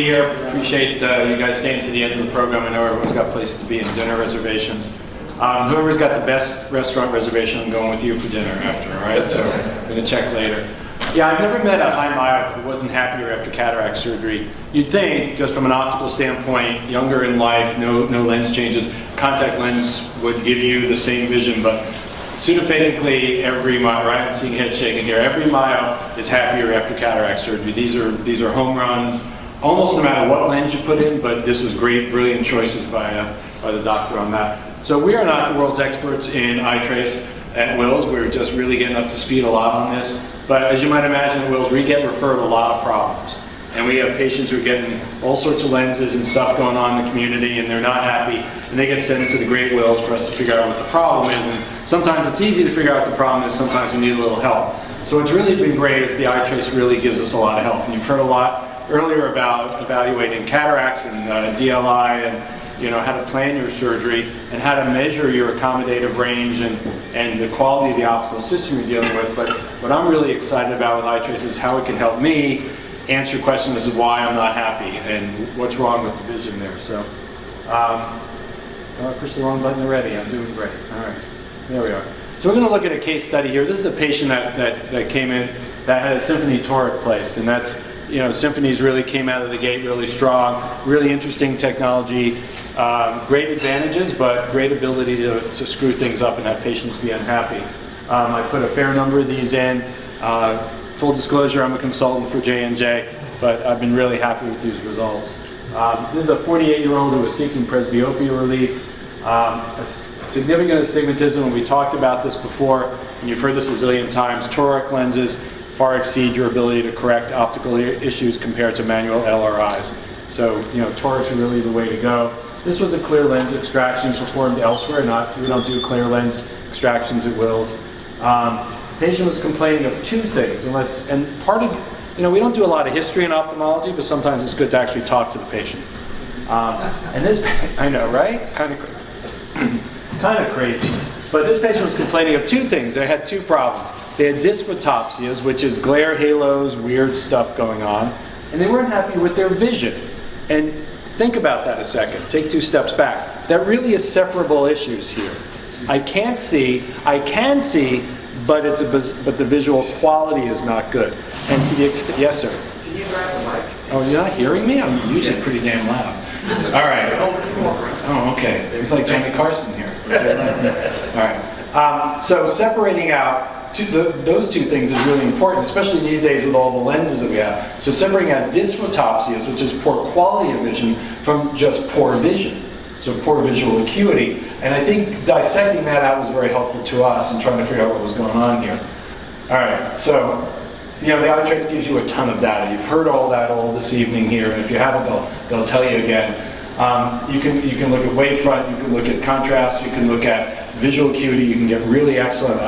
Here, appreciate you guys staying to the end of the program. I know everyone's got places to be and dinner reservations. Whoever's got the best restaurant reservation, I'm going with you for dinner after, all right? So I'm going to check later. Yeah, I've never met a high myope who wasn't happier after cataract surgery. You'd think, just from an optical standpoint, younger in life, no lens changes, contact lens would give you the same vision, but pseudophanically, every myope, right? I'm seeing head shaking here. Every myope is happier after cataract surgery. These are home runs, almost no matter what lens you put in, but this was great, brilliant choices by the doctor on that. So we are not the world's experts in iTRACE at Wills. We're just really getting up to speed a lot on this. But as you might imagine at Wills, we get referred a lot of problems. And we have patients who are getting all sorts of lenses and stuff going on in the community, and they're not happy, and they get sent into the great Wills for us to figure out what the problem is. And sometimes it's easy to figure out what the problem is, sometimes we need a little help. So what's really been great is the iTRACE really gives us a lot of help. And you've heard a lot earlier about evaluating cataracts and DLI, and how to plan your surgery and how to measure your accommodative range and the quality of the optical system you're dealing with. But what I'm really excited about with iTRACE is how it can help me answer questions as to why I'm not happy and what's wrong with the vision there. So, I pushed the wrong button already. I'm doing great. All right, there we are. So we're going to look at a case study here. This is a patient that came in that had a symphony toric placed, and that's, Symphonies really came out of the gate really strong, really interesting technology, great advantages, but great ability to screw things up and have patients be unhappy. I put a fair number of these in. Full disclosure, I'm a consultant for J&J, but I've been really happy with these results. This is a 48-year-old who was seeking presbyopia relief. A significant astigmatism, and we talked about this before, and you've heard this a zillion times. Toric lenses far exceed your ability to correct optical issues compared to manual LRIs. So, torics are really the way to go. This was a clear lens extraction performed elsewhere. We don't do clear lens extractions at Wills. Patient was complaining of two things, and part of, we don't do a lot of history in ophthalmology, but sometimes it's good to actually talk to the patient. And this, I know, right? Kind of crazy. But this patient was complaining of two things. They had two problems. They had dysphotopsias, which is glare halos, weird stuff going on, and they weren't happy with their vision. And think about that a second. Take two steps back. That really is separable issues here. I can see, but the visual quality is not good. And to the extent, yes, sir. Can you grab the mic? Oh, you're not hearing me? I'm usually pretty damn loud. All right. Oh, okay. It's like Johnny Carson here. All right. So separating out those two things is really important, especially these days with all the lenses that we have. So separating out dysphotopsias, which is poor quality of vision, from just poor vision. So poor visual acuity. And I think dissecting that out was very helpful to us in trying to figure out what was going on here. All right, so the iTRACE gives you a ton of data. You've heard all that all this evening here, and if you haven't, they'll tell you again. You can look at wavefront, you can look at contrast, you can look at visual acuity, you can get really excellent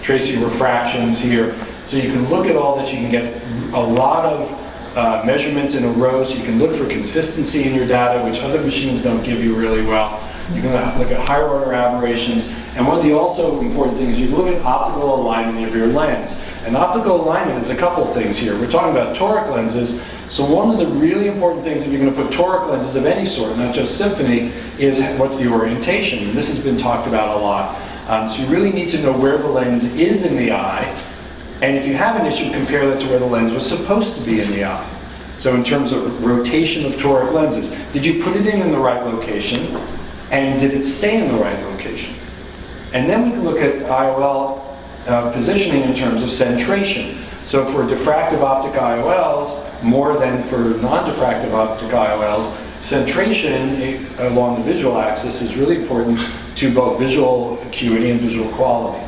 TRACEY refractions here. So you can look at all this, you can get a lot of measurements in a row, so you can look for consistency in your data, which other machines don't give you really well. You can look at higher order aberrations, and one of the also important things, you can look at optical alignment of your lens. And optical alignment is a couple things here. We're talking about toric lenses, so one of the really important things if you're going to put toric lenses of any sort, not just Symphony, is what's the orientation, and this has been talked about a lot. So you really need to know where the lens is in the eye, and if you have an issue, compare that to where the lens was supposed to be in the eye. So in terms of rotation of toric lenses, did you put it in the right location, and did it stay in the right location? And then we can look at IOL positioning in terms of centration. So for diffractive optic IOLs, more than for non-diffractive optic IOLs, centration along the visual axis is really important to both visual acuity and visual quality.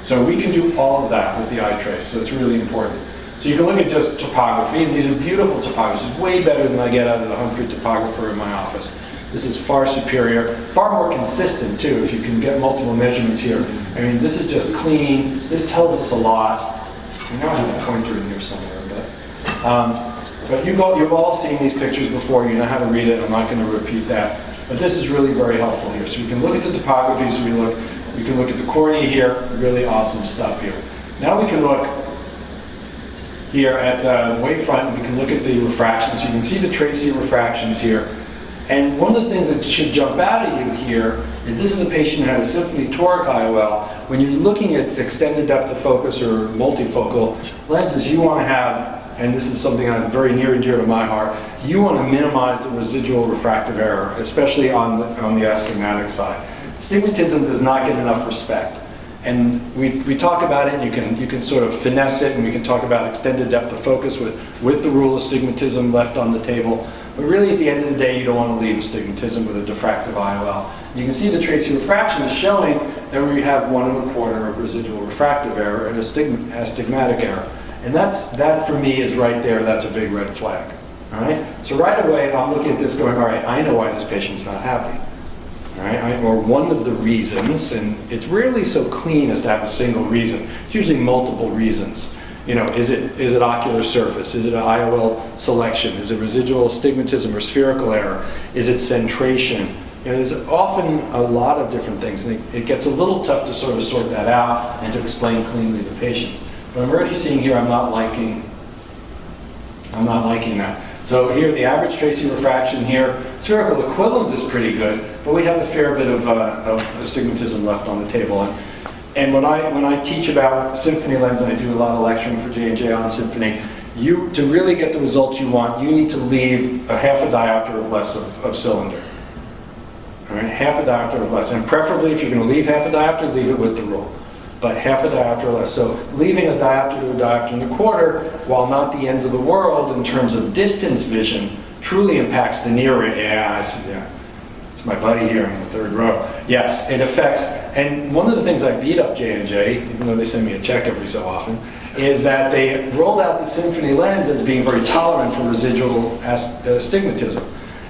So we can do all of that with the iTRACE, so it's really important. So you can look at just topography, and these are beautiful topographies. It's way better than I get out of the Humphrey topographer in my office. This is far superior, far more consistent too, if you can get multiple measurements here. I mean, this is just clean. This tells us a lot. We now have a pointer in here somewhere, but you've all seen these pictures before. You know how to read it. I'm not going to repeat that. But this is really very helpful here. So we can look at the topography. So we can look at the cornea here. Really awesome stuff here. Now we can look here at the wavefront. We can look at the refractions. You can see the TRACEY refractions here. And one of the things that should jump out at you here is this is a patient who had a symphony toric IOL. When you're looking at extended depth of focus or multifocal lenses, you want to have, and this is something that's very near and dear to my heart, you want to minimize the residual refractive error, especially on the astigmatic side. Astigmatism does not get enough respect. And we talk about it, and you can sort of finesse it, and we can talk about extended depth of focus with the rule of astigmatism left on the table. But really, at the end of the day, you don't want to leave astigmatism with a diffractive IOL. You can see the TRACEY refraction is showing that we have 1 1/4 of residual refractive error and astigmatic error. And that for me is right there, that's a big red flag. All right? So right away, I'm looking at this going, all right, I know why this patient's not happy. All right? Or one of the reasons, and it's rarely so clean as to have a single reason. It's usually multiple reasons. You know, is it ocular surface? Is it an IOL selection? Is it residual astigmatism or spherical error? Is it centration? You know, there's often a lot of different things, and it gets a little tough to sort of sort that out and to explain cleanly to patients. But I'm already seeing here I'm not liking that. So here, the average TRACEY refraction here, spherical equivalent is pretty good, but we have a fair bit of astigmatism left on the table. And when I teach about symphony lens, and I do a lot of lecturing for J&J on symphony, to really get the results you want, you need to leave a half a diopter or less of cylinder. All right, half a diopter or less. And preferably, if you're going to leave half a diopter, leave it with the rule. But half a diopter or less. So leaving a diopter to a diopter and a quarter, while not the end of the world in terms of distance vision, truly impacts the near. Yeah, I see. Yeah. My buddy here in the third row. Yes, it affects, and one of the things I beat up J&J, even though they send me a check every so often, is that they rolled out the Symphony lens as being very tolerant for residual astigmatism.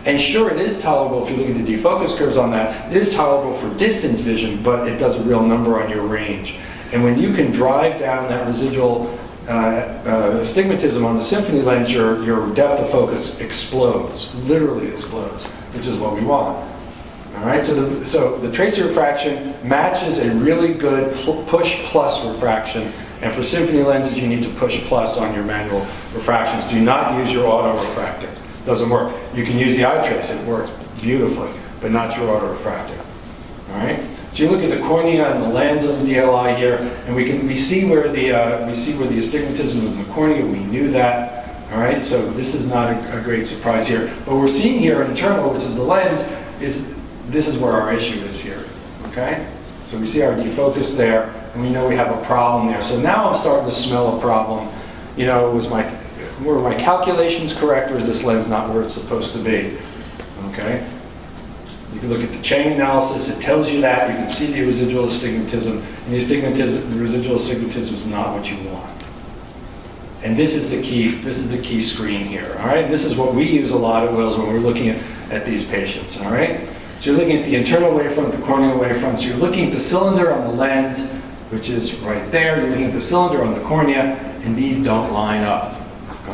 And sure, it is tolerable if you look at the defocus curves on that. It is tolerable for distance vision, but it does a real number on your range. And when you can drive down that residual astigmatism on the Symphony lens, your depth of focus explodes, literally explodes, which is what we want. All right, so the TRACEY refraction matches a really good push plus refraction, and for Symphony lenses you need to push plus on your manual refractions. Do not use your auto refractor. Doesn't work. You can use the iTRACE, it works beautifully, but not your auto refractor. All right. So you look at the cornea and the lens of the DLI here, and we see where the astigmatism is in the cornea. We knew that. All right. So this is not a great surprise here. What we're seeing here internal, which is the lens, this is where our issue is here. Okay. So we see our defocus there, and we know we have a problem there. So now I'm starting to smell a problem. You know, were my calculations correct, or is this lens not where it's supposed to be? Okay. You can look at the chain analysis, it tells you that. You can see the residual astigmatism, and the residual astigmatism is not what you want. And this is the key screen here, all right? This is what we use a lot at Wills when we're looking at these patients, all right? So you're looking at the internal wavefront, the corneal wavefront, so you're looking at the cylinder on the lens, which is right there. You're looking at the cylinder on the cornea, and these don't line up.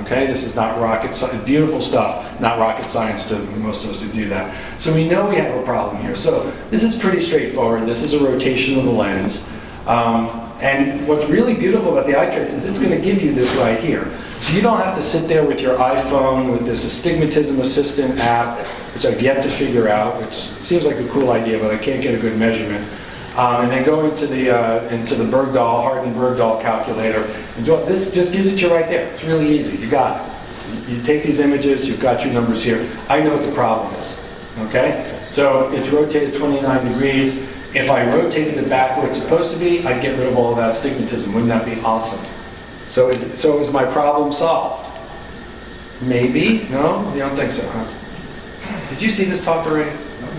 Okay, this is not rocket science, beautiful stuff, not rocket science to most of us who do that. So we know we have a problem here. So this is pretty straightforward. This is a rotation of the lens. And what's really beautiful about the iTRACE is it's going to give you this right here. So you don't have to sit there with your iPhone with this Astigmatism Assistant app, which I've yet to figure out, which seems like a cool idea, but I can't get a good measurement. And then go into the Bergdahl, Harden-Bergdahl calculator. And this just gives it to you right there. It's really easy. You got it. You take these images, you've got your numbers here. I know what the problem is. Okay? So it's rotated 29 degrees. If I rotated it back where it's supposed to be, I'd get rid of all of that astigmatism. Wouldn't that be awesome? So is my problem solved? Maybe? No? You don't think so, huh? Did you see this talk already?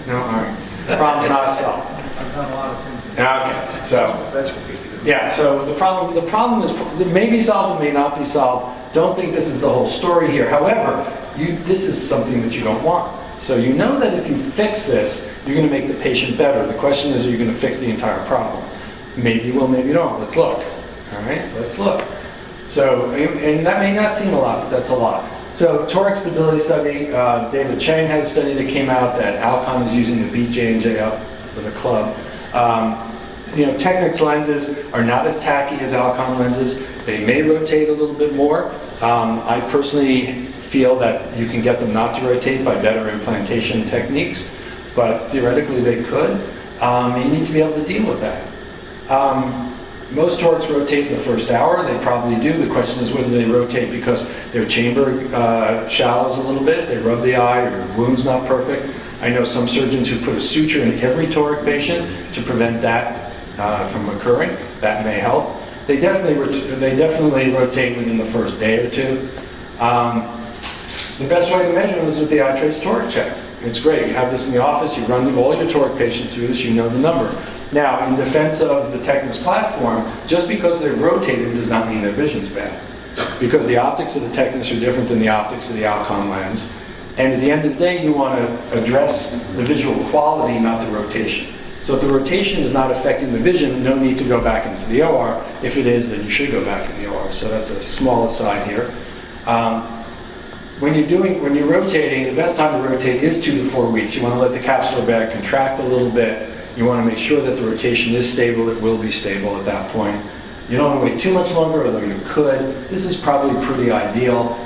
No? All right. Problem's not solved. I've done a lot of symphony. Okay, so That's what we do. yeah, so the problem is it may be solved, it may not be solved. Don't think this is the whole story here. However, this is something that you don't want. So you know that if you fix this, you're going to make the patient better. The question is, are you going to fix the entire problem? Maybe you will, maybe you don't. Let's look. All right, let's look. So, and that may not seem a lot, but that's a lot. So toric stability study, David Chang had a study that came out that Alcon is using to beat J&J up with a club. Technics lenses are not as tacky as Alcon lenses. They may rotate a little bit more. I personally feel that you can get them not to rotate by better implantation techniques, but theoretically they could. You need to be able to deal with that. Most torics rotate in the first hour. They probably do. The question is whether they rotate because their chamber shallows a little bit, they rub the eye, or the wound's not perfect. I know some surgeons who put a suture in every toric patient to prevent that from occurring. That may help. They definitely rotate within the first day or two. The best way to measure them is with the iTRACE toric check. It's great. You have this in the office, you run all your toric patients through this, you know the number. Now, in defense of the Technics platform, just because they're rotated does not mean their vision's bad. Because the optics of the Technics are different than the optics of the Alcon lens. And at the end of the day, you want to address the visual quality, not the rotation. So if the rotation is not affecting the vision, no need to go back into the OR. If it is, then you should go back in the OR. So that's a small aside here. When you're rotating, the best time to rotate is 2 to 4 weeks. You want to let the capsular bag contract a little bit. You want to make sure that the rotation is stable. It will be stable at that point. You don't want to wait too much longer, although you could. This is probably pretty ideal.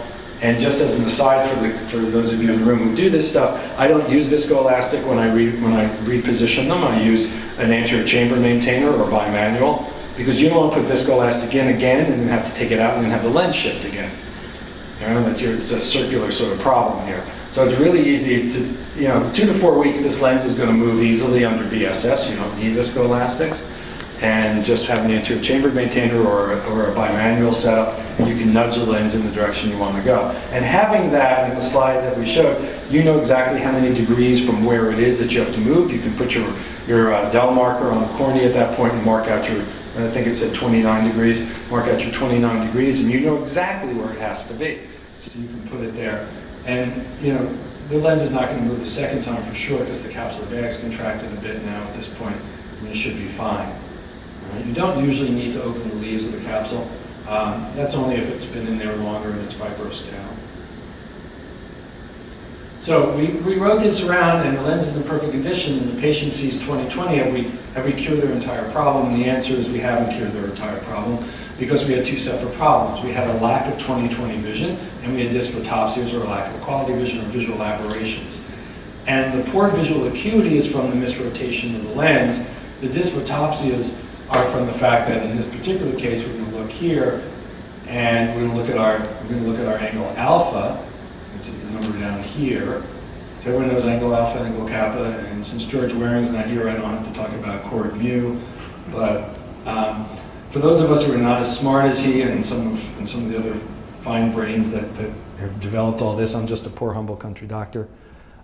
And just as an aside for those of you in the room who do this stuff, I don't use viscoelastic when I reposition them. I use an anterior chamber maintainer or bimanual, because you don't want to put viscoelastic in again and then have to take it out and then have the lens shift again. It's a circular sort of problem here. So it's really easy to, 2 to 4 weeks, this lens is going to move easily under BSS. You don't need viscoelastics. And just having an anterior chamber maintainer or a bimanual setup, you can nudge the lens in the direction you want to go. And having that in the slide that we showed, you know exactly how many degrees from where it is that you have to move. You can put your Dell marker on the cornea at that point and mark out I think it said 29 degrees, mark out your 29 degrees, and you know exactly where it has to be. So you can put it there. And, the lens is not going to move the second time for sure because the capsular bag's contracted a bit now at this point, and you should be fine. Right? You don't usually need to open the leaves of the capsule. That's only if it's been in there longer and it's fibrosed down. So we wrote this around, and the lens is in perfect condition, and the patient sees 20/20. Have we cured their entire problem? And the answer is we haven't cured their entire problem, because we had two separate problems. We had a lack of 20/20 vision, and we had dysphotopsias, or a lack of quality vision, or visual aberrations. And the poor visual acuity is from the misrotation of the lens. The dysphotopsias are from the fact that in this particular case, we're going to look here, and we're going to look at our angle alpha, which is the number down here. So everyone knows angle alpha, angle kappa, and since George Waring's not here, I don't have to talk about chord mu. But for those of us who are not as smart as he and some of the other fine brains that have developed all this, I'm just a poor, humble country doctor.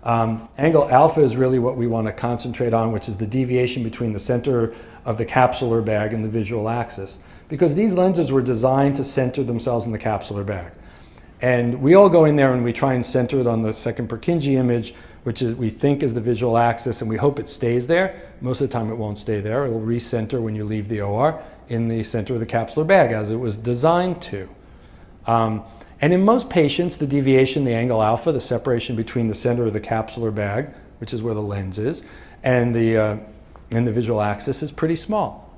Angle alpha is really what we want to concentrate on, which is the deviation between the center of the capsular bag and the visual axis. Because these lenses were designed to center themselves in the capsular bag. And we all go in there and we try and center it on the second Purkinje image, which is we think is the visual axis, and we hope it stays there. Most of the time it won't stay there. It'll recenter when you leave the OR in the center of the capsular bag, as it was designed to. And in most patients, the deviation, the angle alpha, the separation between the center of the capsular bag, which is where the lens is, and the visual axis is pretty small.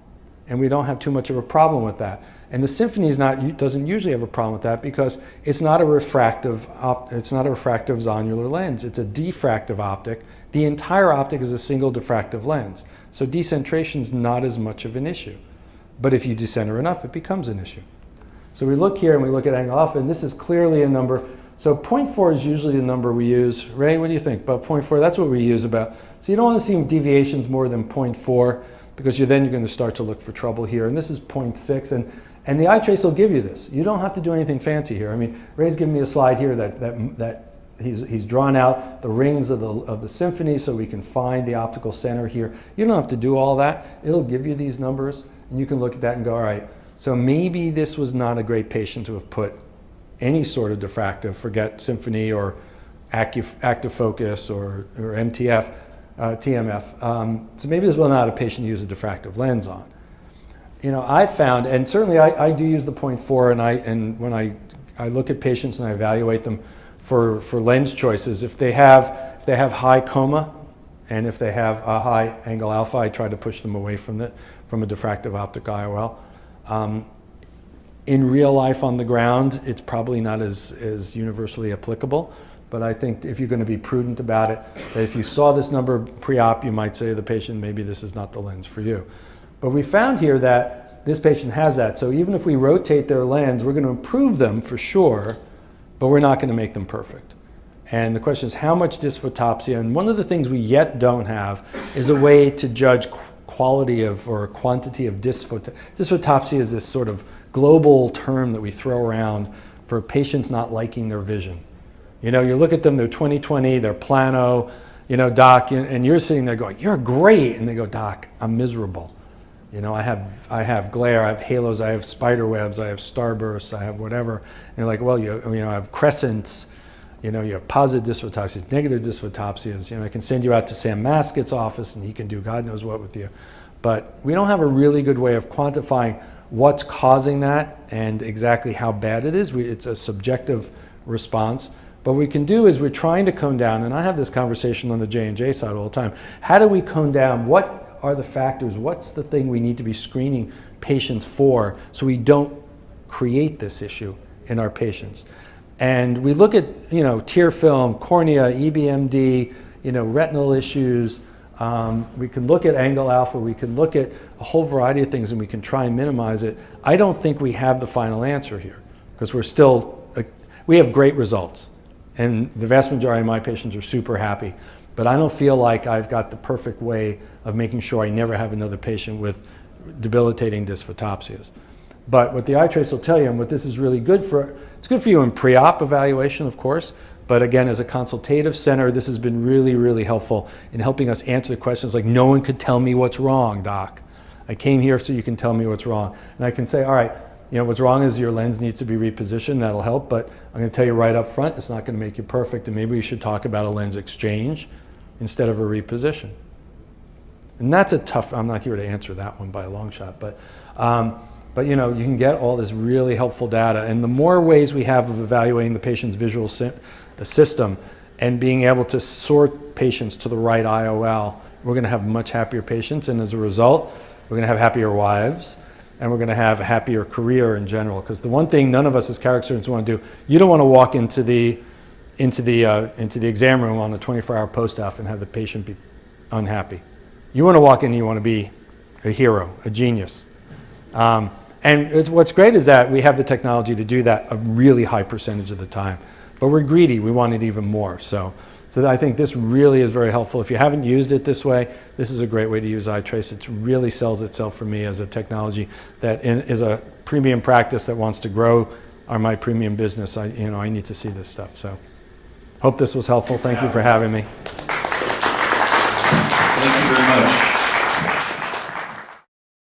And we don't have too much of a problem with that. And the Symphony doesn't usually have a problem with that because it's not a refractive zonular lens. It's a diffractive optic. The entire optic is a single diffractive lens. So decentration is not as much of an issue. But if you decenter enough, it becomes an issue. So we look here and we look at angle alpha, and this is clearly a number. So 0.4 is usually the number we use. Ray, what do you think? About 0.4, that's what we use about. So you don't want to see deviations more than 0.4 because then you're going to start to look for trouble here. And this is 0.6, and the iTRACE will give you this. You don't have to do anything fancy here. I mean, Ray's giving me a slide here that he's drawn out the rings of the Symphony so we can find the optical center here. You don't have to do all that. It'll give you these numbers, and you can look at that and go, all right, so maybe this was not a great patient to have put any sort of diffractive, forget Symphony or active focus or MTF, TMF. So maybe this was not a patient to use a diffractive lens on. I found, and certainly I do use the 0.4, and when I look at patients and I evaluate them for lens choices, if they have high coma and if they have a high angle alpha, I try to push them away from from a diffractive optic IOL. In real life on the ground, it's probably not as universally applicable, but I think if you're going to be prudent about it, that if you saw this number pre-op, you might say to the patient, maybe this is not the lens for you. But we found here that this patient has that, so even if we rotate their lens, we're going to improve them for sure, but we're not going to make them perfect. And the question is, how much dysphotopsia? And one of the things we yet don't have is a way to judge quality of or quantity of dysphotopsia. Dysphotopsia is this sort of global term that we throw around for patients not liking their vision. You know, you look at them, they're 20/20, they're plano, you know, doc, and you're sitting there going, you're great. And they go, doc, I'm miserable. You know, I have glare, I have halos, I have spider webs, I have starbursts, I have whatever. And you're like, well, I have crescents, you know, you have positive dysphotopsias, negative dysphotopsias. You know, I can send you out to Sam Maskett's office and he can do God knows what with you. But we don't have a really good way of quantifying what's causing that and exactly how bad it is. It's a subjective response. But what we can do is we're trying to cone down, and I have this conversation on the J&J side all the time. How do we cone down? What are the factors? What's the thing we need to be screening patients for so we don't create this issue in our patients? And we look at, you know, tear film, cornea, EBMD, you know, retinal issues. We can look at angle alpha. We can look at a whole variety of things, and we can try and minimize it. I don't think we have the final answer here because we have great results. And the vast majority of my patients are super happy. But I don't feel like I've got the perfect way of making sure I never have another patient with debilitating dysphotopsias. But what the iTRACE will tell you, and what this is really good for, it's good for you in pre-op evaluation, of course. But again, as a consultative center, this has been really, really helpful in helping us answer the questions like, no one could tell me what's wrong, doc. I came here so you can tell me what's wrong. And I can say, all right, you know, what's wrong is your lens needs to be repositioned. That'll help, but I'm going to tell you right up front, it's not going to make you perfect, and maybe we should talk about a lens exchange instead of a reposition. And that's a tough, I'm not here to answer that one by a long shot, but you know, you can get all this really helpful data, and the more ways we have of evaluating the patient's visual system and being able to sort patients to the right IOL, we're going to have much happier patients, and as a result, we're going to have happier wives, and we're going to have a happier career in general. Because the one thing none of us as cataract surgeons want to do, you don't want to walk into the exam room on a 24-hour post-op and have the patient be unhappy. You want to walk in and you want to be a hero, a genius. And what's great is that we have the technology to do that a really high percentage of the time. But we're greedy, we want it even more. So I think this really is very helpful. If you haven't used it this way, this is a great way to use iTRACE. It really sells itself for me as a technology that is a premium practice that wants to grow my premium business. I need to see this stuff. So hope this was helpful. Thank you for having me. Thank you very much.